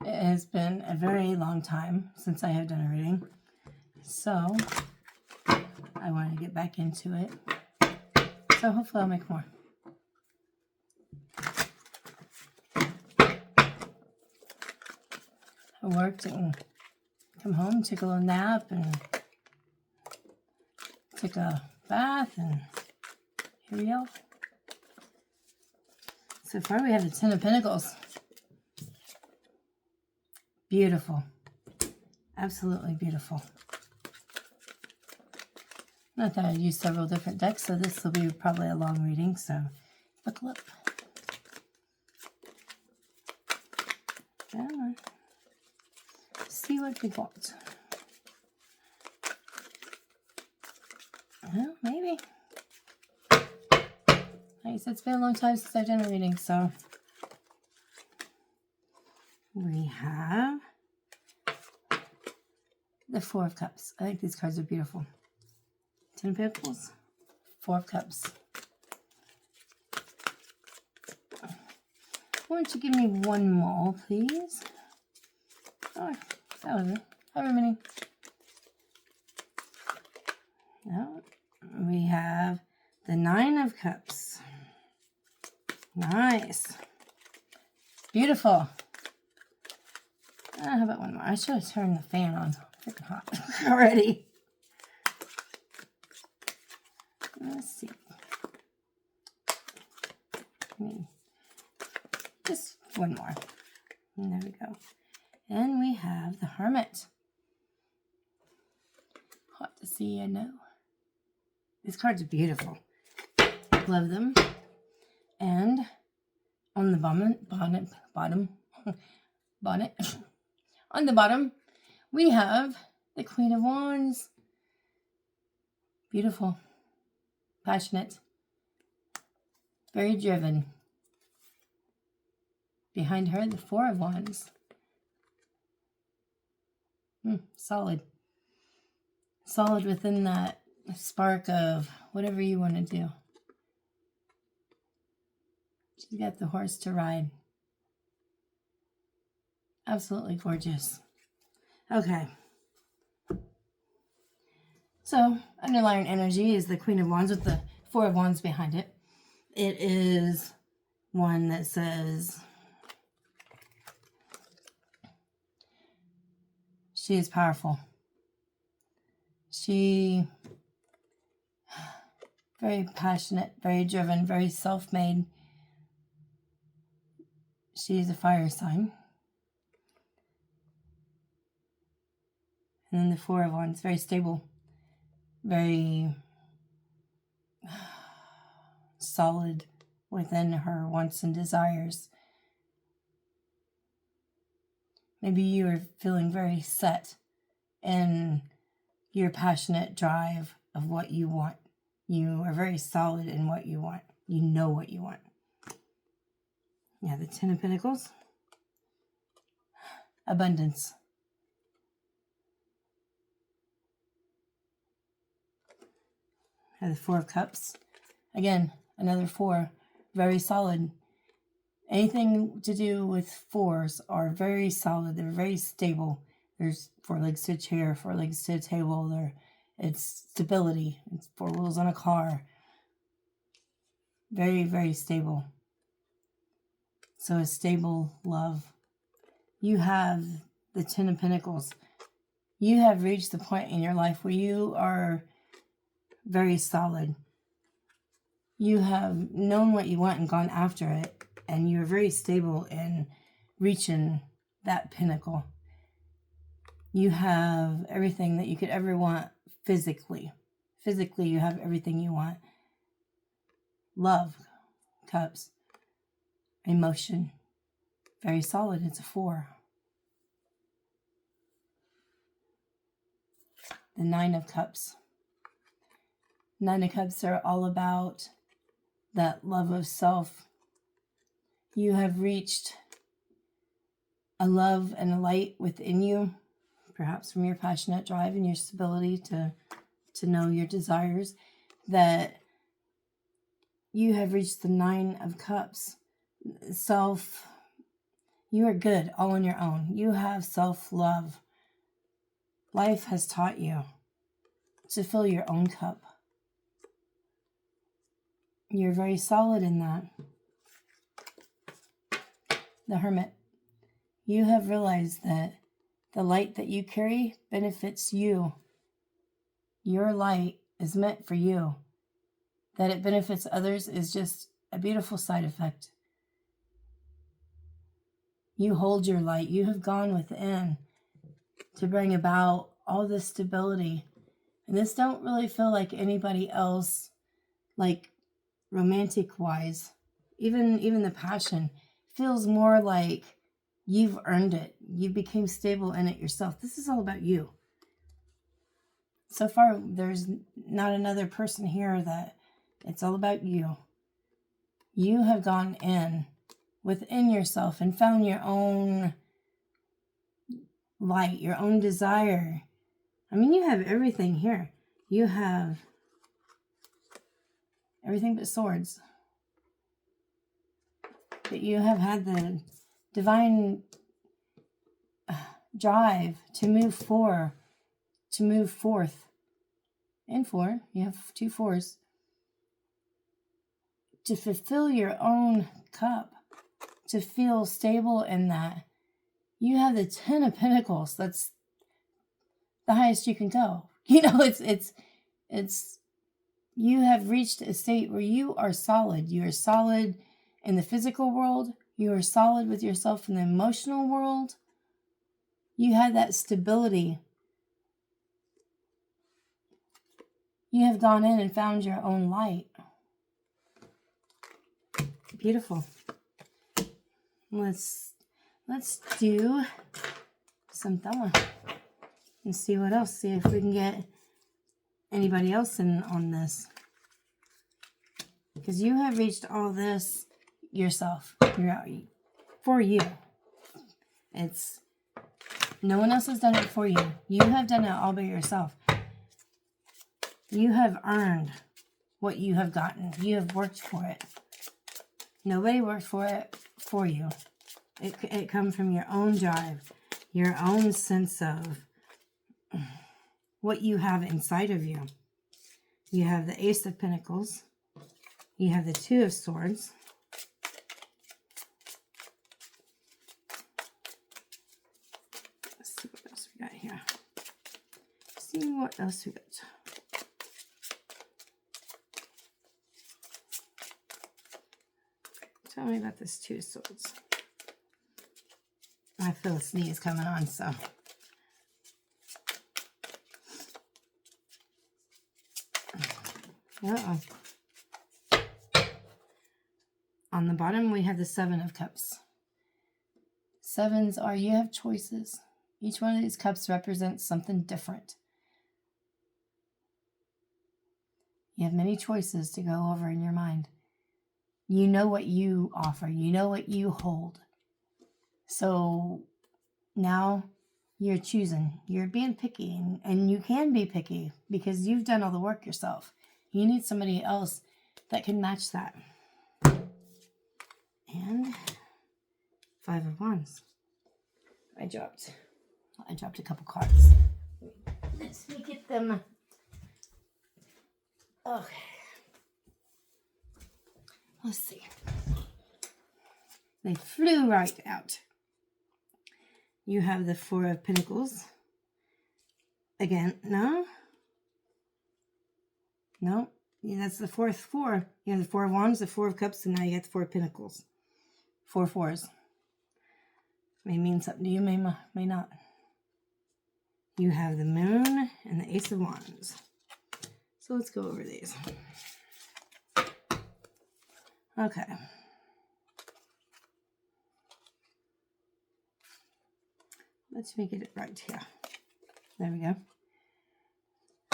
It has been a very long time since I have done a reading, so I wanted to get back into it. So hopefully I'll make more. I worked and come home, took a little nap, and took a bath, and here we go. So far we have the Ten of Pentacles. Beautiful. Absolutely beautiful. I thought I'd use several different decks, so this will be probably a long reading, so buckle up. Come on. See what we got. Well, maybe. Like I said, it's been a long time since I've done a reading, so we have the Four of Cups. I think these cards are beautiful. Ten of Pentacles, Four of Cups. Why don't you give me one more, please? Oh, that was it. However many. No, we have the Nine of Cups. Nice. Beautiful. How about one more? I should have turned the fan on. It's freaking hot already. Let's see. Just one more. And there we go. And we have the Hermit. Hot to see, I know. These cards are beautiful. Love them. And on the on the bottom, we have the Queen of Wands. Beautiful. Passionate. Very driven. Behind her, the Four of Wands. Solid. Solid within that spark of whatever you want to do. She's got the horse to ride. Absolutely gorgeous. Okay. So, underlying energy is the Queen of Wands with the Four of Wands behind it. It is one that says she is powerful. She very passionate, very driven, very self-made. She's a fire sign. And then the Four of Wands, very stable, very solid within her wants and desires. Maybe you are feeling very set in your passionate drive of what you want. You are very solid in what you want. You know what you want. Yeah, the Ten of Pentacles. Abundance. And the Four of Cups. Again, another four. Very solid. Anything to do with fours are very solid. They're very stable. There's four legs to a chair, four legs to a table. It's stability. It's four wheels on a car. Very, very stable. So a stable love. You have the Ten of Pentacles. You have reached the point in your life where you are very solid. You have known what you want and gone after it. And you're very stable in reaching that pinnacle. You have everything that you could ever want physically. Physically, you have everything you want. Love, cups, emotion, very solid. It's a four. The Nine of Cups. Nine of Cups are all about that love of self. You have reached a love and a light within you, perhaps from your passionate drive and your stability to know your desires, that you have reached the Nine of Cups. Self You are good all on your own. You have self-love. Life has taught you to fill your own cup. You're very solid in that. The Hermit. You have realized that the light that you carry benefits you. Your light is meant for you. That it benefits others is just a beautiful side effect. You hold your light. You have gone within to bring about all this stability. And this don't really feel like anybody else, like romantic wise. Even the passion feels more like you've earned it. You became stable in it yourself. This is all about you. So far, there's not another person here that it's all about you. You have gone in within yourself and found your own light, your own desire. I mean, you have everything here. You have everything but swords. But you have had the divine drive to move forth. And four, you have 2 4s. To fulfill your own cup, to feel stable in that. You have the 10 of Pentacles. That's the highest you can go. You know, it's you have reached a state where you are solid. You are solid in the physical world. You are solid with yourself in the emotional world. You have that stability. You have gone in and found your own light. Beautiful. Let's do some Thelma and see what else. See if we can get anybody else in on this. Because you have reached all this yourself. For you. It's no one else has done it for you. You have done it all by yourself. You have earned what you have gotten. You have worked for it. Nobody worked for it for you. It comes from your own drive, your own sense of what you have inside of you. You have the Ace of Pentacles. You have the 2 of Swords. Let's see what else we got here. See what else we got. Tell me about this 2 of Swords. I feel a sneeze coming on, so. Uh-oh. On the bottom, we have the 7 of Cups. 7s are, you have choices. Each one of these cups represents something different. You have many choices to go over in your mind. You know what you offer. You know what you hold. So now you're choosing. You're being picky. And you can be picky because you've done all the work yourself. You need somebody else that can match that. And 5 of Wands. I dropped a couple cards. Let's get them. Okay. Let's see. They flew right out. You have the 4 of Pentacles. Again, no. No. Yeah, that's the 4th 4. You have the 4 of Wands, the 4 of Cups, and now you got the 4 of Pentacles. 4 4s. May mean something to you, may not. You have the Moon and the Ace of Wands. So let's go over these. Okay. Let's make it right here. There we go.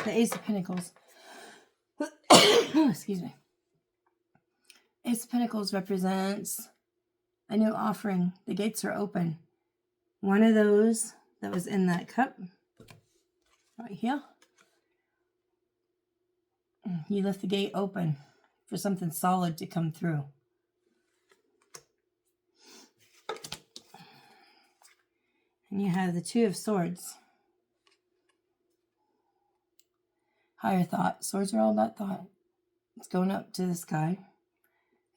The Ace of Pentacles. Excuse me. Ace of Pentacles represents a new offering. The gates are open. One of those that was in that cup, right here, you left the gate open for something solid to come through. And you have the Two of Swords. Higher thought. Swords are all about thought. It's going up to the sky.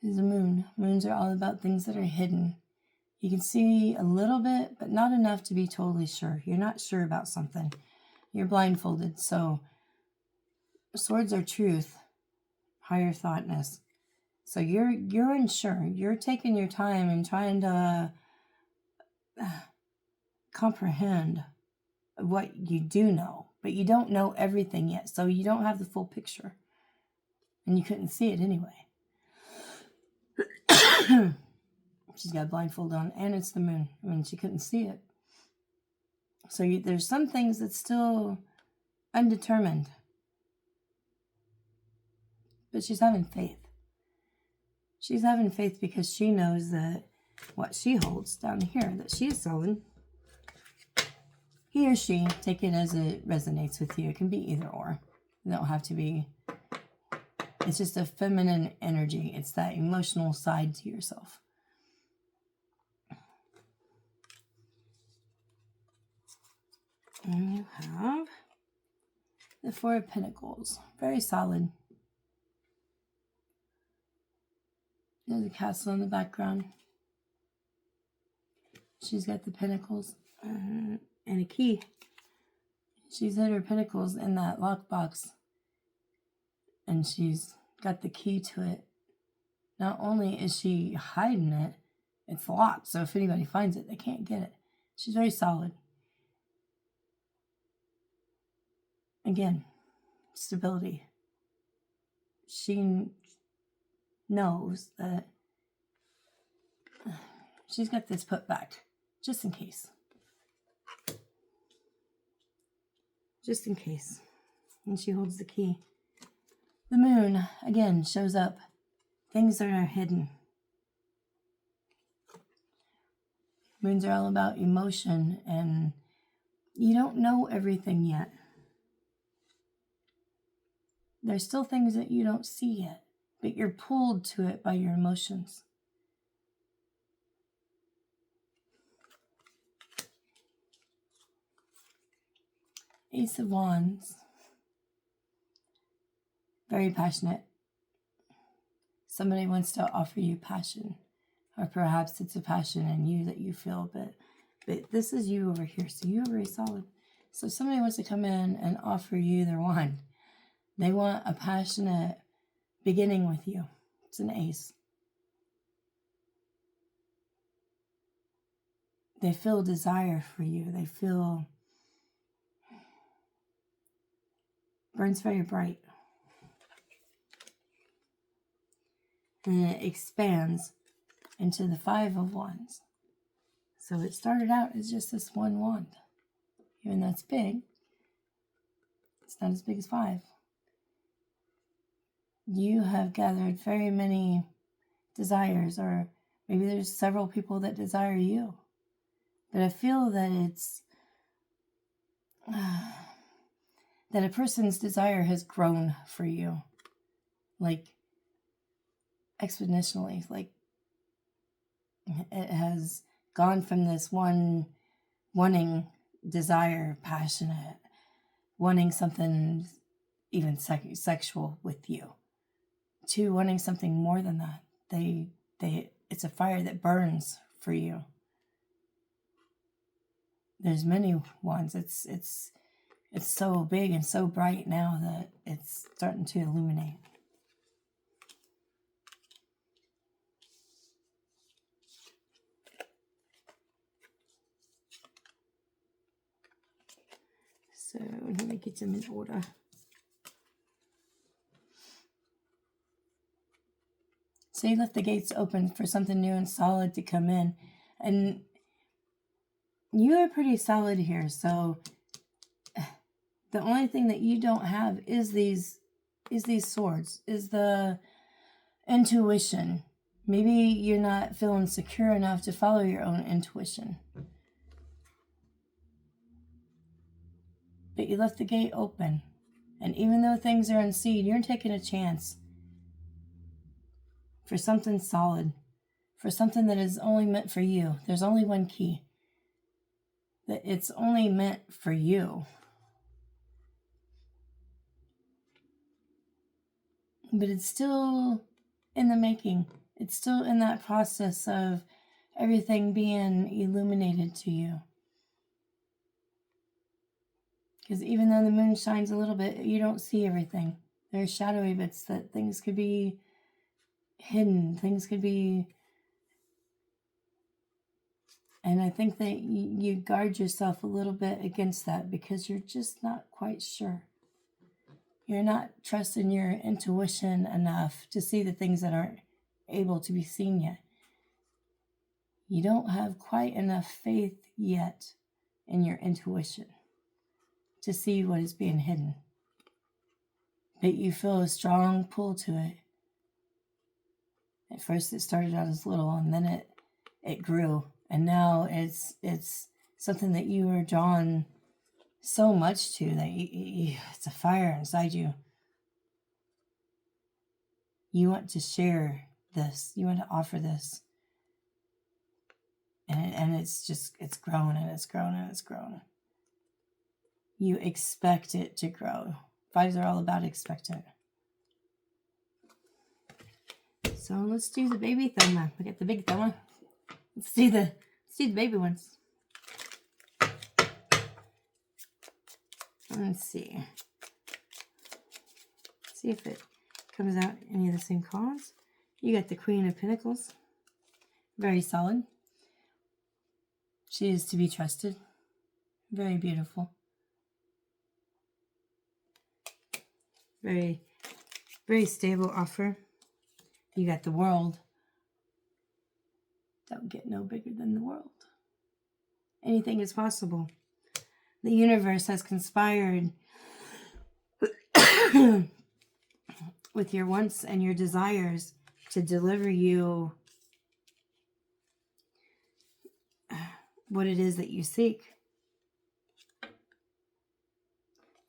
There's a moon. Moons are all about things that are hidden. You can see a little bit, but not enough to be totally sure. You're not sure about something. You're blindfolded. So swords are truth, higher thoughtness. So you're unsure. You're taking your time and trying to comprehend what you do know, but you don't know everything yet. So you don't have the full picture, and you couldn't see it anyway. She's got a blindfold on, and it's the moon. I mean, she couldn't see it. So there's some things that's still undetermined, but she's having faith. She's having faith because she knows that what she holds down here, that she is solid. He or she, take it as it resonates with you. It can be either or. You don't have to be. It's just a feminine energy. It's that emotional side to yourself. And you have the Four of Pentacles. Very solid. There's a castle in the background. She's got the pentacles and a key. She's hid her pentacles in that lockbox. And she's got the key to it. Not only is she hiding it, it's locked. So if anybody finds it, they can't get it. She's very solid. Again, stability. She knows that she's got this put back, just in case. Just in case. And she holds the key. The moon, again, shows up. Things that are hidden. Moons are all about emotion, and you don't know everything yet. There's still things that you don't see yet, but you're pulled to it by your emotions. Ace of Wands. Very passionate. Somebody wants to offer you passion, or perhaps it's a passion in you that you feel, but this is you over here, so you are very solid. So somebody wants to come in and offer you their wand. They want a passionate beginning with you. It's an ace. They feel desire for you. They feel burns very bright. And it expands into the Five of Wands. So it started out as just this one wand. Even though it's big, it's not as big as 5. You have gathered very many desires, or maybe there's several people that desire you. But I feel that it's that a person's desire has grown for you, like exponentially. Like it has gone from this one wanting desire, passionate, wanting something even sexual with you, to wanting something more than that. It's a fire that burns for you. There's many ones. It's so big and so bright now that it's starting to illuminate. So let me get them in order. So you left the gates open for something new and solid to come in. And you are pretty solid here. So the only thing that you don't have is these swords, is the intuition. Maybe you're not feeling secure enough to follow your own intuition. But you left the gate open. And even though things are unseen, you're taking a chance for something solid, for something that is only meant for you. There's only one key. that it's only meant for you. But it's still in the making. It's still in that process of everything being illuminated to you. Because even though the moon shines a little bit, you don't see everything. There's shadowy bits that things could be hidden. Things could be... And I think that you guard yourself a little bit against that because you're just not quite sure. You're not trusting your intuition enough to see the things that aren't able to be seen yet. You don't have quite enough faith yet in your intuition to see what is being hidden. But you feel a strong pull to it. At first it started out as little and then it grew. And now it's something that you are drawn so much to that it's a fire inside you. You want to share this. You want to offer this. And it's grown and it's grown and it's grown. You expect it to grow. Fives are all about expectant. So let's do the baby thumb. We got the big thumb. Let's do the baby ones. Let's see. See if it comes out any of the same cards. You got the Queen of Pentacles. Very solid. She is to be trusted. Very beautiful. Very, very stable offer. You got the World. Don't get no bigger than the world. Anything is possible. The universe has conspired with your wants and your desires to deliver you what it is that you seek.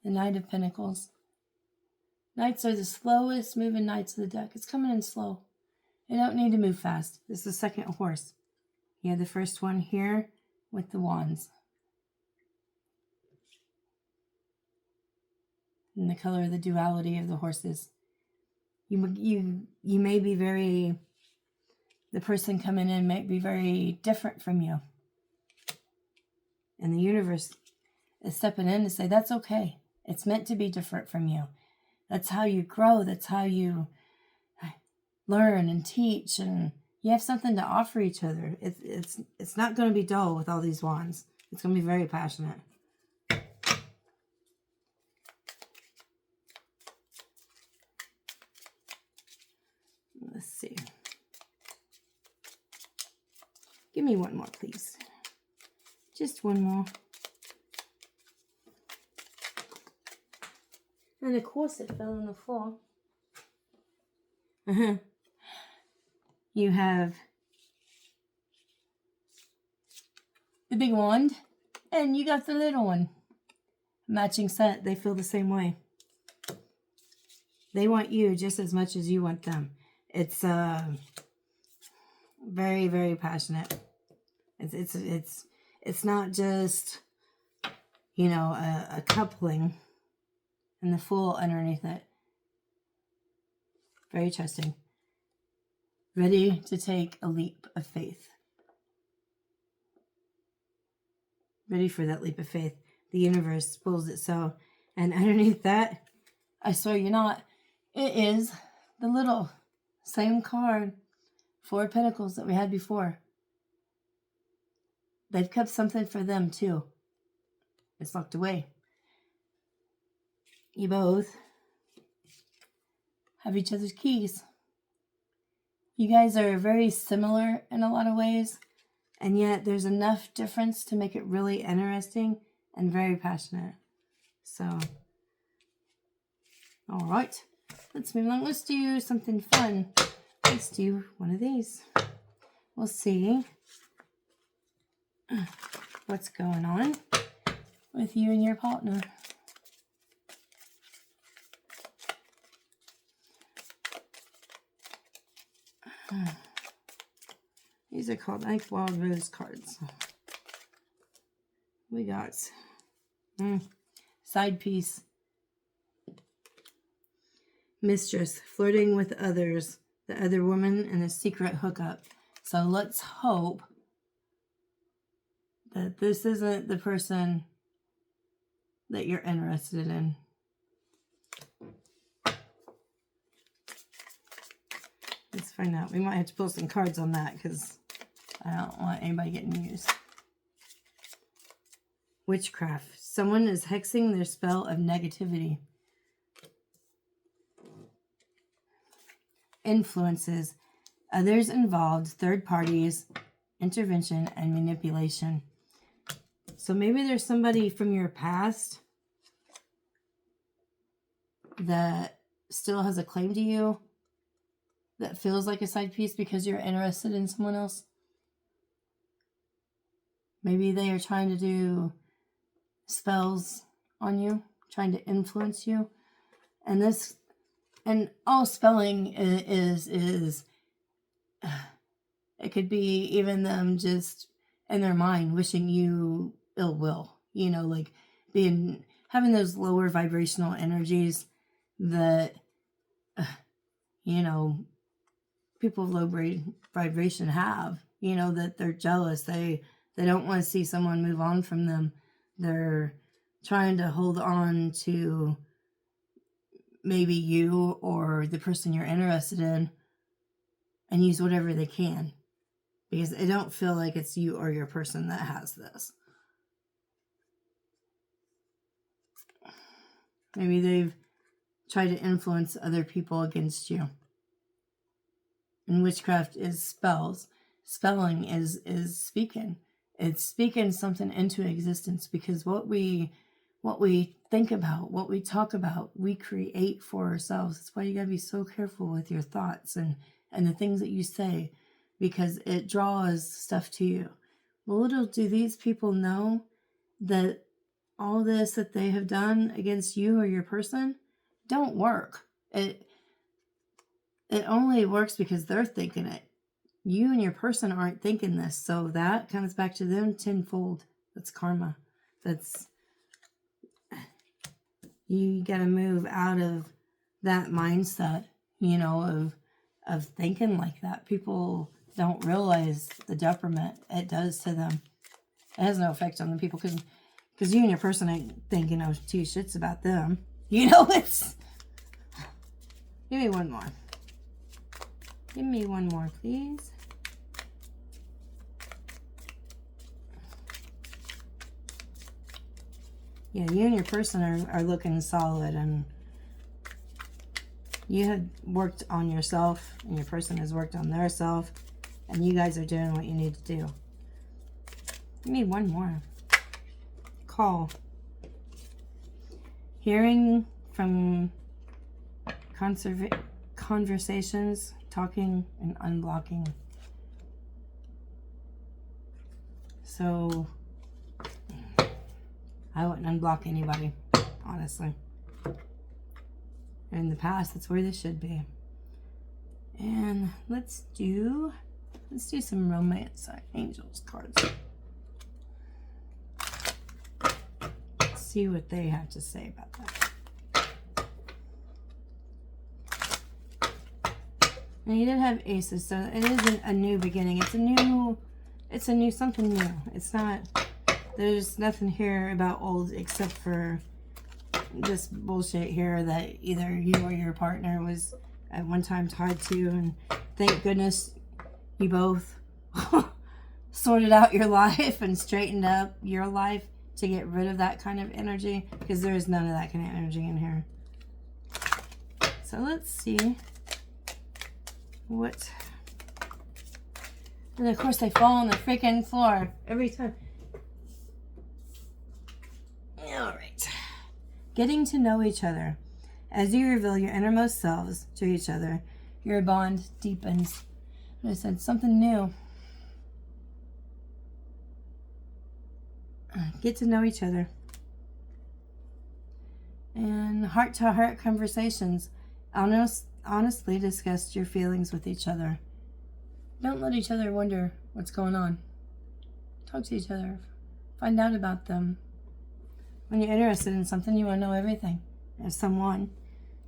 The Knight of Pentacles. Knights are the slowest moving knights of the deck. It's coming in slow. You don't need to move fast. This is the second horse. You have the first one here with the wands. And the color of the duality of the horses. You may be very... The person coming in might be very different from you. And the universe is stepping in to say, that's okay. It's meant to be different from you. That's how you grow. That's how you learn and teach. And you have something to offer each other. It's not going to be dull with all these wands. It's going to be very passionate. Let's see. Give me one more, please. Just one more. And of course it fell on the floor. You have the big wand and you got the little one. Matching set, they feel the same way. They want you just as much as you want them. It's very, very passionate. It's not just, you know, a coupling and the Fool underneath it. Very trusting. Ready to take a leap of faith. Ready for that leap of faith. The universe pulls it so. And underneath that, I swear you're not, it is the little same card, Four of Pentacles that we had before. They've kept something for them too. It's locked away. You both have each other's keys. You guys are very similar in a lot of ways, and yet there's enough difference to make it really interesting and very passionate. So, all right, let's move along. Let's do something fun. Let's do one of these. We'll see what's going on with you and your partner. These are called, I think, Wild Rose cards. We got side piece. Mistress, flirting with others, the other woman, and a secret hookup. So let's hope that this isn't the person that you're interested in. Let's find out. We might have to pull some cards on that because I don't want anybody getting used. Witchcraft. Someone is hexing their spell of negativity. Influences. Others involved, third parties, intervention, and manipulation. So maybe there's somebody from your past that still has a claim to you, that feels like a side piece because you're interested in someone else. Maybe they are trying to do spells on you, trying to influence you. And all spelling is it could be even them just in their mind wishing you ill will, like having those lower vibrational energies that, people of low vibration have, that they're jealous. They don't want to see someone move on from them. They're trying to hold on to maybe you or the person you're interested in and use whatever they can because they don't feel like it's you or your person that has this. Maybe they've tried to influence other people against you. And witchcraft is spells. Spelling is speaking. It's speaking something into existence because what we think about, what we talk about, we create for ourselves. That's why you got to be so careful with your thoughts and the things that you say because it draws stuff to you. Well, little do these people know that all this that they have done against you or your person don't work. It only works because they're thinking it. You and your person aren't thinking this. So that comes back to them tenfold. That's karma. You got to move out of that mindset, of thinking like that. People don't realize the detriment it does to them. It has no effect on the people because you and your person ain't thinking two shits about them. It's... Give me one more. Give me one more, please. Yeah, you and your person are looking solid, and you have worked on yourself, and your person has worked on their self, and you guys are doing what you need to do. Give me one more. Call. Hearing from conversations, talking, and unblocking. So I wouldn't unblock anybody, honestly. In the past, that's where they should be. And let's do some romance angels cards. Let's see what they have to say about that. And you did have aces, so it isn't a new beginning. It's something new. It's not, there's nothing here about old except for this bullshit here that either you or your partner was at one time tied to, and thank goodness you both sorted out your life and straightened up your life to get rid of that kind of energy, because there is none of that kind of energy in here. So let's see what, and of course they fall on the freaking floor every time. All right. Getting to know each other. As you reveal your innermost selves to each other, your bond deepens. I said something new. Get to know each other. And heart-to-heart conversations. Honestly discuss your feelings with each other. Don't let each other wonder what's going on. Talk to each other Find out about them. When you're interested in something, you want to know everything. Or someone.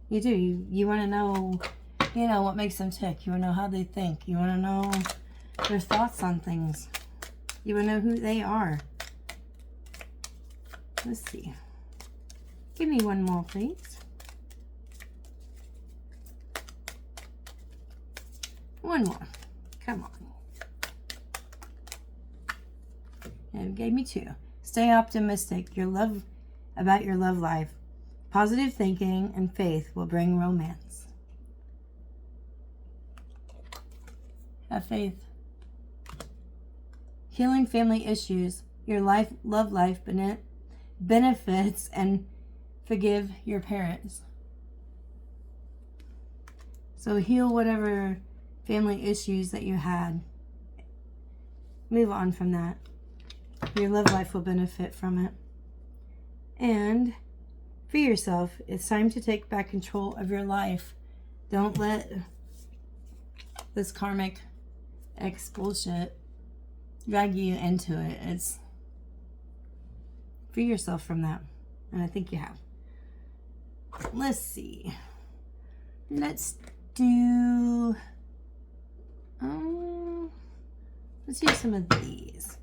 You do. You want to know, what makes them tick. You want to know how they think. You want to know their thoughts on things. You want to know who they are. Let's see. Give me one more, please. One more. Come on. And it gave me 2. Stay optimistic. About your love life. Positive thinking and faith will bring romance. Have faith. Healing family issues. Your love life benefits, and forgive your parents. So heal whatever family issues that you had. Move on from that. Your love life will benefit from it. And free yourself. It's time to take back control of your life. Don't let this karmic ex bullshit drag you into it. It's free yourself from that. And I think you have. Let's see. Let's do some of these.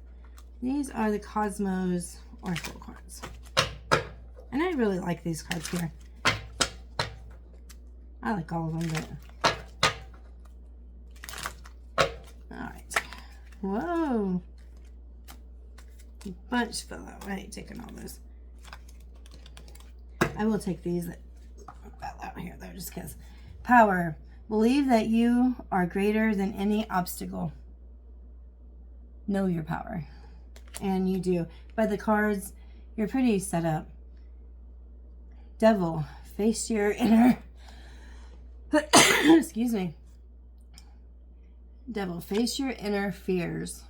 These are the Cosmos Oracle cards. And I really like these cards here. I like all of them, but... Alright. Whoa! A bunch fell out. I ain't taking all those. I will take these that fell out here, though, just because. Power. Believe that you are greater than any obstacle. Know your power. And you do. By the cards, you're pretty set up. Devil, face your inner... Excuse me. Devil, face your inner fears.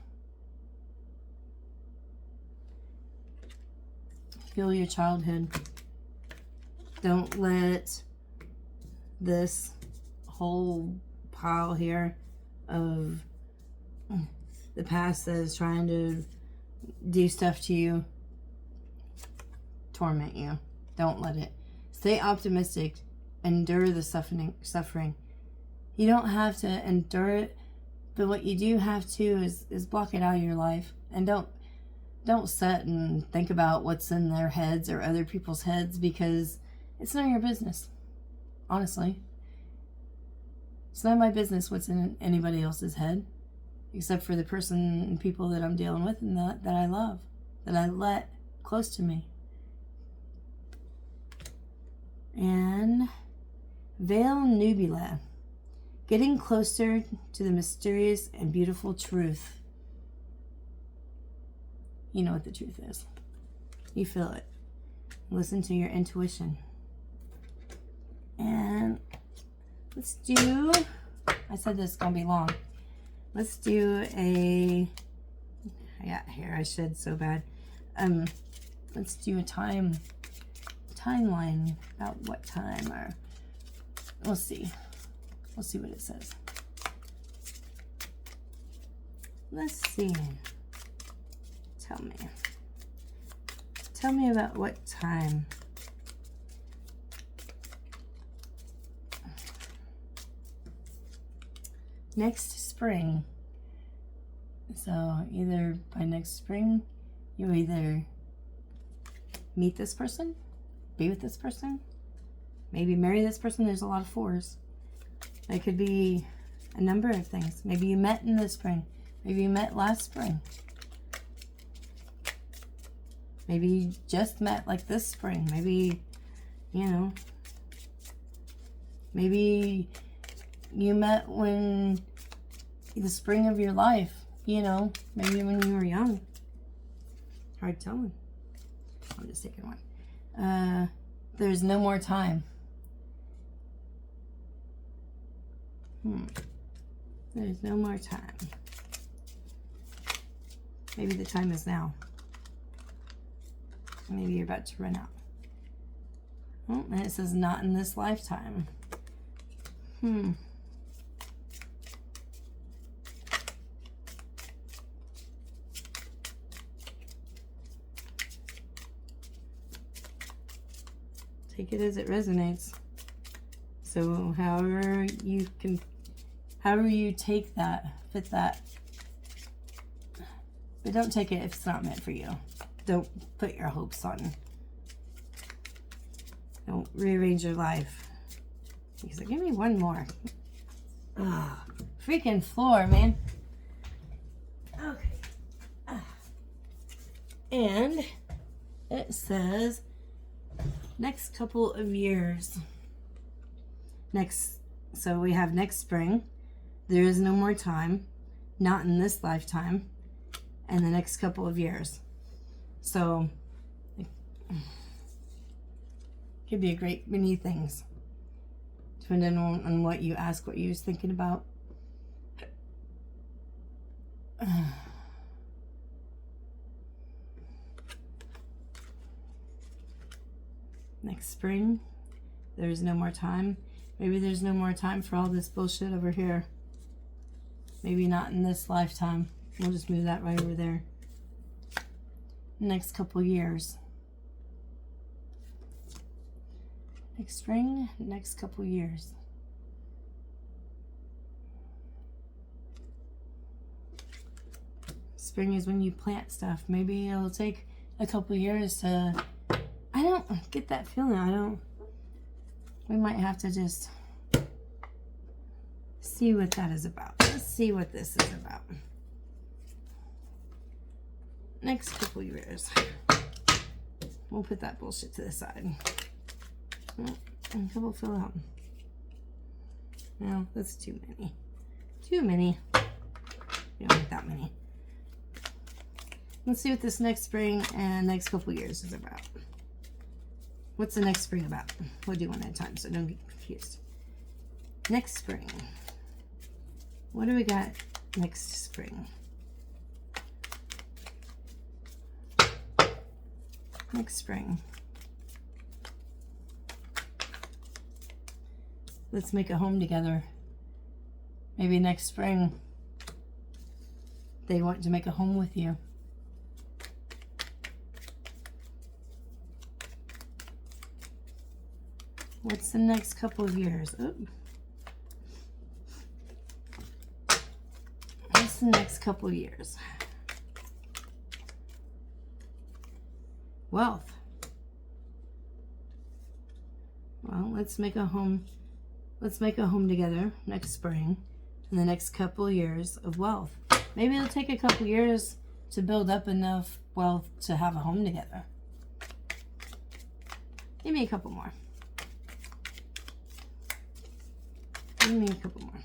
Heal your childhood. Don't let this whole pile here of the past that is trying to do stuff to you torment you. Don't let it. Stay optimistic. Endure the suffering. You don't have to endure it, but what you do have to is block it out of your life. And don't sit and think about what's in their heads or other people's heads, because it's none of your business. Honestly. It's not my business what's in anybody else's head, except for the person and people that I'm dealing with and that I love, that I let close to me. And Veil Nubila, getting closer to the mysterious and beautiful truth. You know what the truth is. You feel it. Listen to your intuition. And let's do, I said this is going to be long. Let's do a, yeah, here I should so bad. Let's do a timeline about what time, or we'll see. We'll see what it says. Let's see. Tell me about what time. Next spring. So either by next spring, you either meet this person, be with this person, maybe marry this person. There's a lot of 4s. It could be a number of things. Maybe you met in the spring. Maybe you met last spring. Maybe you just met like this spring. Maybe, maybe you met when the spring of your life, maybe when you were young. Hard telling. I'm just taking one. There's no more time. There's no more time. Maybe the time is now. Maybe you're about to run out. Oh, and it says not in this lifetime. take it as it resonates. So however you take that, fit that. But don't take it if it's not meant for you. Don't put your hopes on. Don't rearrange your life. He's like, give me one more. Ah, freaking floor, man. Okay. And it says next couple of years. So we have next spring. There is no more time. Not in this lifetime. And the next couple of years. So it could be a great many things. Depending on what you ask, what you was thinking about. Next spring, there's no more time. Maybe there's no more time for all this bullshit over here. Maybe not in this lifetime. We'll just move that right over there. Next couple years. Next spring, next couple years. Spring is when you plant stuff. Maybe it'll take a couple years to... I don't get that feeling. We might have to just see what that is about. Let's see what this is about. Next couple years. We'll put that bullshit to the side. A couple fill out. No, that's too many. Too many. You don't like that many. Let's see what this next spring and next couple years is about. What's the next spring about? We'll do one at a time so don't get confused. Next spring. What do we got next spring? Next spring. Let's make a home together. Maybe next spring they want to make a home with you. What's the next couple of years? Oop. What's the next couple of years? Wealth. Well, let's make a home. Let's make a home together next spring in the next couple of years of wealth. Maybe it'll take a couple of years to build up enough wealth to have a home together. Give me a couple more. Give me a couple more.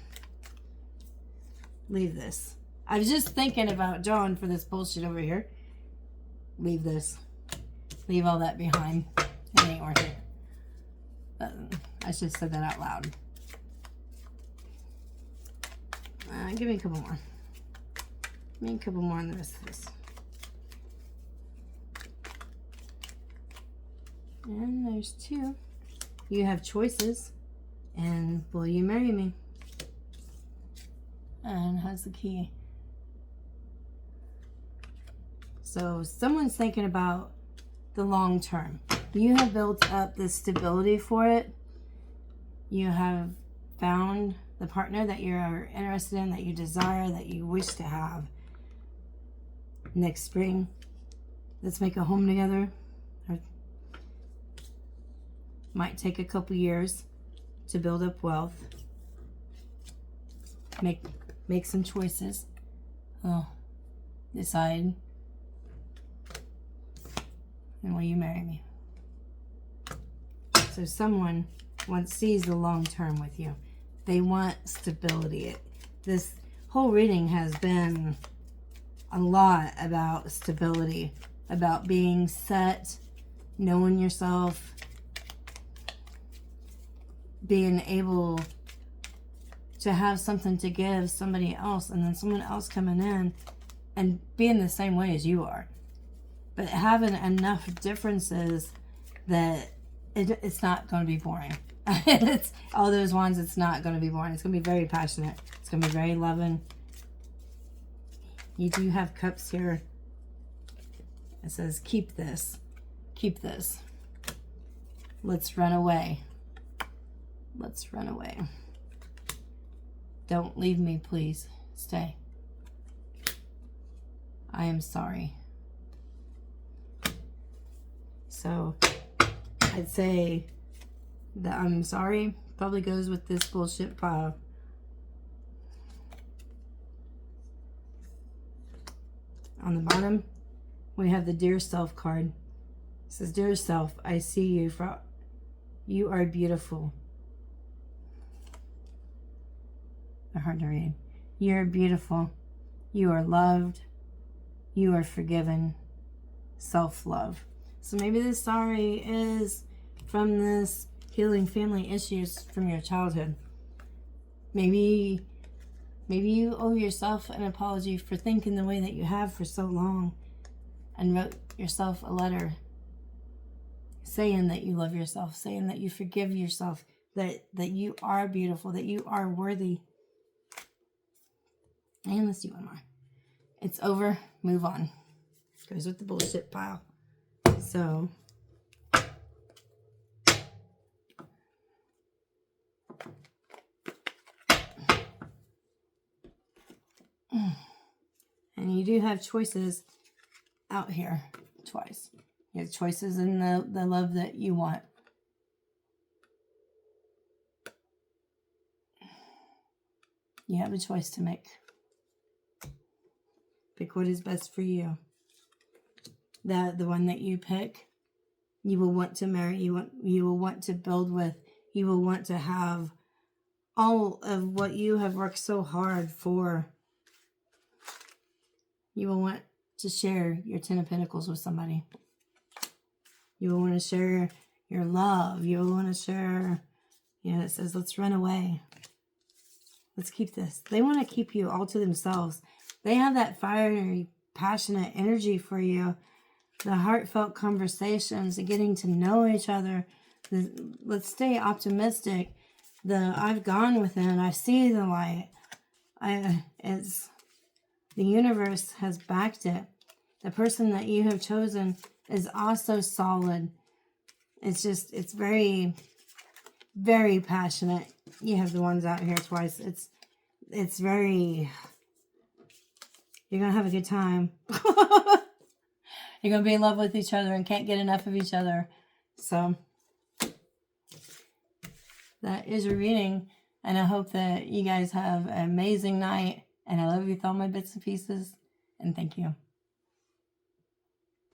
Leave this. I was just thinking about John for this bullshit over here. Leave this. Leave all that behind. It ain't worth it. I should have said that out loud. Give me a couple more. Give me a couple more on the rest of this. And there's two. You have choices. And will you marry me? And has the key. So someone's thinking about the long term. You have built up the stability for it. You have found the partner that you're interested in, that you desire, that you wish to have. Next spring, let's make a home together. Might take a couple years to build up wealth. Make some choices. Decide. And will you marry me? So someone sees the long term with you. They want stability. This whole reading has been a lot about stability, about being set, knowing yourself, being able to have something to give somebody else, and then someone else coming in and being the same way as you are, but having enough differences that it's not going to be boring. It's all those ones. It's not going to be boring. It's going to be very passionate. It's going to be very loving. You do have cups here. It says keep this, keep this. Let's run away. Let's run away. Don't leave me, please. Stay. I am sorry. So, I'd say that I'm sorry probably goes with this bullshit pile. On the bottom, we have the Dear Self card. It says, Dear Self, I see you for you are beautiful. They're hard to read. You are beautiful. You are loved. You are forgiven. Self-love. So maybe this sorry is from this healing family issues from your childhood. Maybe you owe yourself an apology for thinking the way that you have for so long, and wrote yourself a letter saying that you love yourself, saying that you forgive yourself, that you are beautiful, that you are worthy. And let's do one more. It's over. Move on. Goes with the bullshit pile. So, and you do have choices out here twice. You have choices in the love that you want. You have a choice to make. Pick what is best for you. The one that you pick, you will want to marry. You will want to build with. You will want to have all of what you have worked so hard for. You will want to share your 10 of Pentacles with somebody. You will want to share your love. You will want to share, it says, let's run away. Let's keep this. They want to keep you all to themselves. They have that fiery, passionate energy for you. The heartfelt conversations, the getting to know each other. Let's stay optimistic. I've gone within. I see the light. The universe has backed it. The person that you have chosen is also solid. It's very, very passionate. You have the ones out here twice. It's very, you're going to have a good time. You're going to be in love with each other and can't get enough of each other. So, that is your reading. And I hope that you guys have an amazing night. And I love you with all my bits and pieces. And thank you.